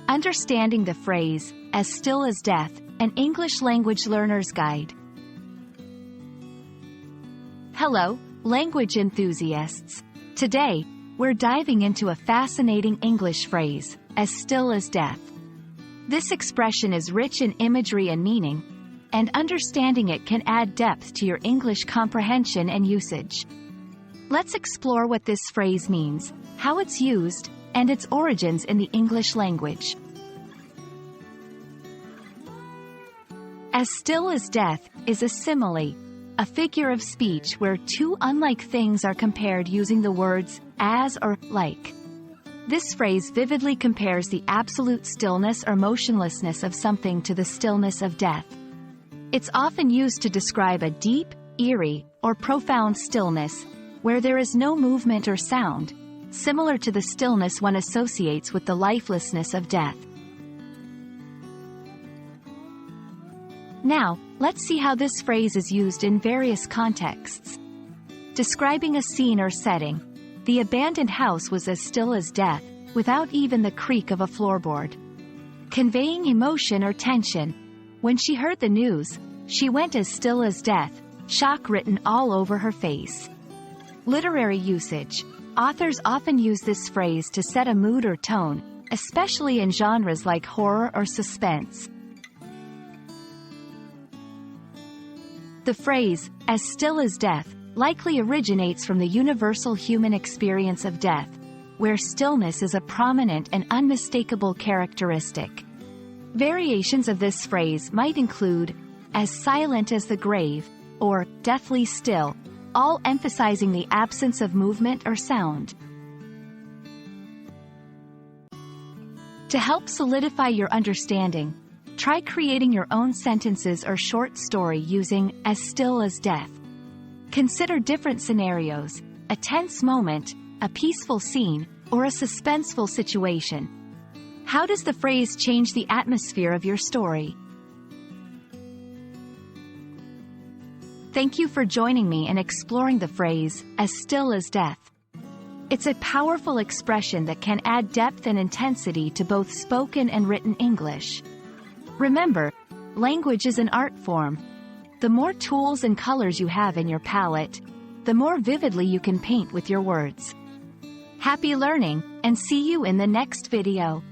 Understanding the phrase, as still as death, an English language learner's guide. Hello, language enthusiasts. Today, we're diving into a fascinating English phrase, as still as death. This expression is rich in imagery and meaning, and understanding it can add depth to your English comprehension and usage. Let's explore what this phrase means, how it's used, and its origins in the English language. As still as death is a simile, a figure of speech where two unlike things are compared using the words as or like. This phrase vividly compares the absolute stillness or motionlessness of something to the stillness of death. It's often used to describe a deep, eerie, or profound stillness, where there is no movement or sound, similar to the stillness one associates with the lifelessness of death. Now, let's see how this phrase is used in various contexts. Describing a scene or setting, the abandoned house was as still as death, without even the creak of a floorboard. Conveying emotion or tension, when she heard the news, she went as still as death, shock written all over her face. Literary usage, authors often use this phrase to set a mood or tone, especially in genres like horror or suspense. The phrase, as still as death, likely originates from the universal human experience of death, where stillness is a prominent and unmistakable characteristic. Variations of this phrase might include, as silent as the grave, or deathly still, all emphasizing the absence of movement or sound. To help solidify your understanding, try creating your own sentences or short story using as still as death. Consider different scenarios, a tense moment, a peaceful scene, or a suspenseful situation. How does the phrase change the atmosphere of your story? Thank you for joining me in exploring the phrase, as still as death. It's a powerful expression that can add depth and intensity to both spoken and written English. Remember, language is an art form. The more tools and colors you have in your palette, the more vividly you can paint with your words. Happy learning, and see you in the next video.